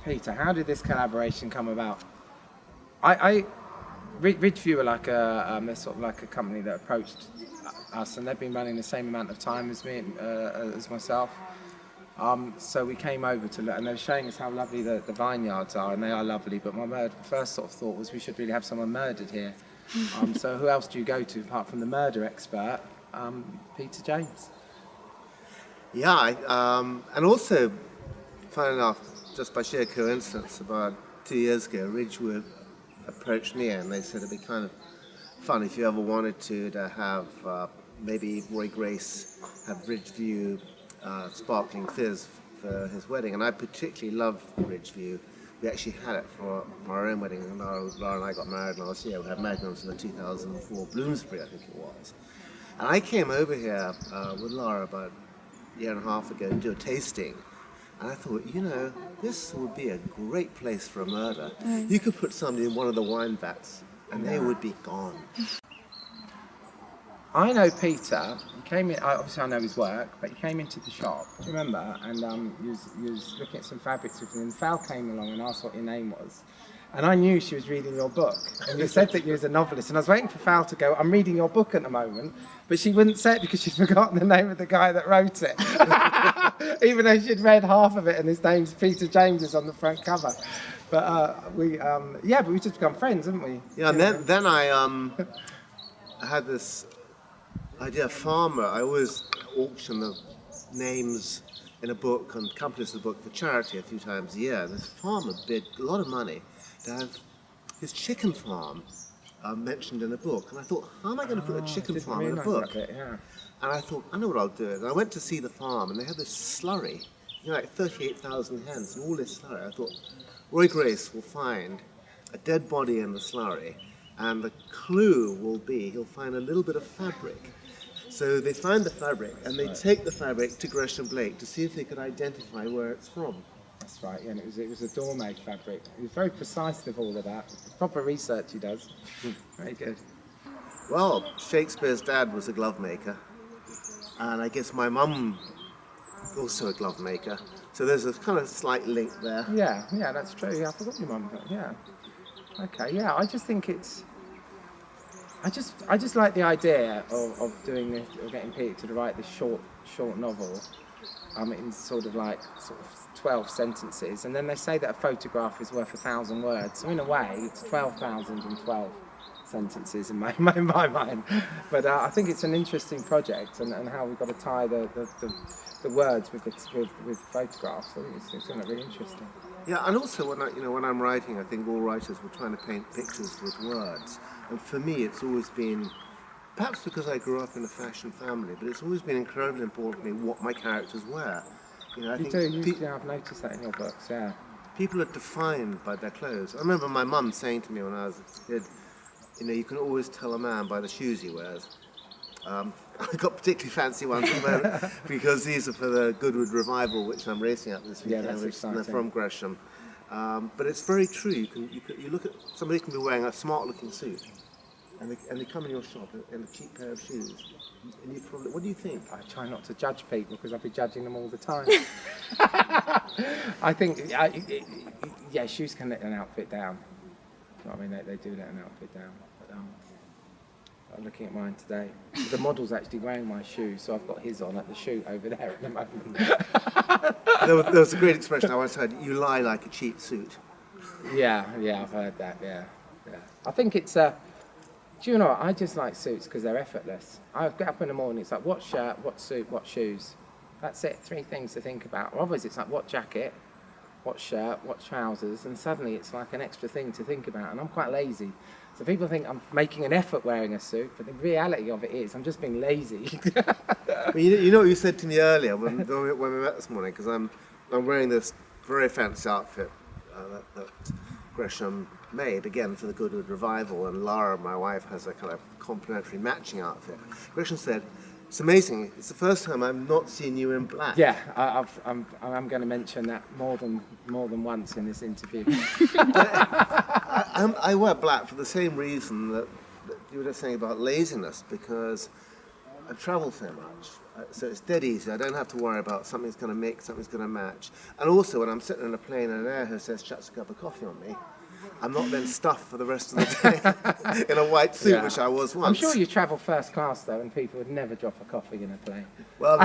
Peter, how did this collaboration come about? Ridgeview are like they're sort of like a company that approached us, and they've been running the same amount of time as me, as myself. So we came over to look, and they were showing us how lovely the vineyards are, and they are lovely. But my first sort of thought was we should really have someone murdered here. So who else do you go to apart from the murder expert, Peter James? Yeah, and also, funny enough, just by sheer coincidence, about 2 years ago, Ridgeview approached me and they said it'd be kind of fun if you ever wanted to have maybe Roy Grace have Ridgeview sparkling fizz for his wedding. And I particularly love Ridgeview. We actually had it for our own wedding. And Laura and I got married last year. We had magnums in the 2004 Bloomsbury, I think it was. And I came over here with Laura about a year and a half ago to do a tasting. And I thought, this would be a great place for a murder. You could put somebody in one of the wine vats and they would be gone. I know Peter, he came in, obviously I know his work, but he came into the shop, do you remember? And he was looking at some fabrics with him, and Val came along and asked what your name was. And I knew she was reading your book, and you said that you was a novelist, and I was waiting for Val to go, I'm reading your book at the moment, but she wouldn't say it because she'd forgotten the name of the guy that wrote it. Even though she'd read half of it, and his name's Peter James is on the front cover. But we just become friends, haven't we? Yeah, and then I had this idea, farmer. I always auction the names in a book and accompanies the book for charity a few times a year. And this farmer bid a lot of money to have his chicken farm mentioned in a book. And I thought, how am I going to put a chicken farm in a book? And I thought, I know what I'll do. And I went to see the farm, and they had this slurry, like 38,000 hens, and all this slurry. I thought, Roy Grace will find a dead body in the slurry, and the clue will be he'll find a little bit of fabric. So they find the fabric, and they take the fabric to Gresham Blake to see if they could identify where it's from. That's right, yeah, and it was a door-made fabric. He was very precise with all of that. Proper research he does. Very good. Well, Shakespeare's dad was a glove maker, and I guess my mum also a glove maker. So there's a kind of slight link there. Yeah, that's true. Yeah, I forgot your mum, but yeah. Okay, yeah, I just think it's... I just like the idea of doing this, of getting Peter to write this short novel in sort of 12 sentences, and then they say that a photograph is worth 1,000 words. So in a way, it's 12,012 sentences in my mind. But I think it's an interesting project, and how we've got to tie the words with photographs. I think it's really interesting. Yeah, and also when I'm writing, I think all writers were trying to paint pictures with words. And for me, it's always been, perhaps because I grew up in a fashion family, but it's always been incredibly important to me what my characters wear. I've noticed that in your books, yeah. People are defined by their clothes. I remember my mum saying to me when I was a kid, you can always tell a man by the shoes he wears. I got particularly fancy ones at the moment because these are for the Goodwood Revival, which I'm racing at this weekend, and they're from Gresham. But it's very true. You look at somebody can be wearing a smart-looking suit, and they come in your shop in a cheap pair of shoes. And you probably, what do you think? I try not to judge people because I'll be judging them all the time. I think, shoes can let an outfit down. I mean, they do let an outfit down. But, I'm looking at mine today. The model's actually wearing my shoes, so I've got his on at the shoot over there at the moment. There was a great expression I once heard, you lie like a cheap suit. Yeah, I've heard that, yeah. I think it's, do you know what, I just like suits because they're effortless. I get up in the morning, it's like, what shirt, what suit, what shoes? That's it, 3 things to think about. Or otherwise it's like, what jacket, what shirt, what trousers, and suddenly it's like an extra thing to think about, and I'm quite lazy. So people think I'm making an effort wearing a suit, but the reality of it is I'm just being lazy. Well, you know what you said to me earlier when we met this morning, because I'm wearing this very fancy outfit that Gresham made, again, for the Goodwood Revival, and Lara, my wife, has a kind of complementary matching outfit. Gresham said, it's amazing, it's the first time I've not seen you in black. Yeah, I'm going to mention that more than once in this interview. I wear black for the same reason that you were just saying about laziness, because I travel so much. So it's dead easy. I don't have to worry about something's going to mix, something's going to match. And also, when I'm sitting in a plane and an air hostess chucks a cup of coffee on me, I'm not then stuffed for the rest of the day in a white suit, which I was once. I'm sure you travel first class though, and people would never drop a coffee in a plane. Well,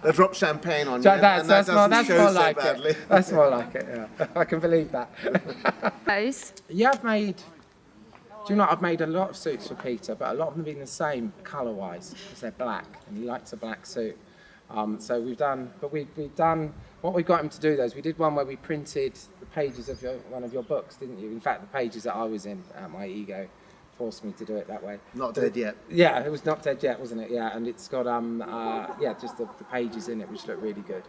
they drop champagne on you, and that That's doesn't show more so like badly. it. That's more like it. Yeah, I can believe that. Yeah, I've made. Do you know, I've made a lot of suits for Peter, but a lot of them have been the same colour-wise because they're black, and he likes a black suit. So we've done what we got him to do. Though is we did one where we printed the pages of one of your books, didn't you? In fact, the pages that I was in, my ego forced me to do it that way. Not dead yet. Yeah, it was not dead yet, wasn't it? Yeah, and it's got just the pages in it which look really good.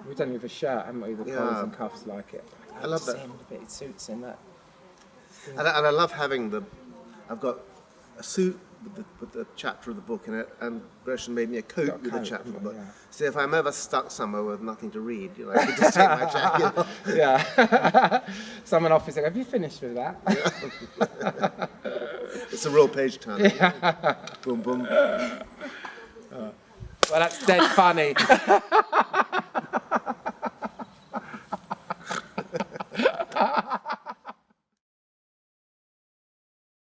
We've done it with a shirt, haven't we? With collars and cuffs like it. I love that. It suits in that. And I love having I've got a suit with the chapter of the book in it, and Gresham made me a coat with a chapter of the book. Yeah. So if I'm ever stuck somewhere with nothing to read, I can just take my jacket off. Yeah. Someone offers it, have you finished with that? It's a real page turner. Yeah. Boom, boom. Well, that's dead funny.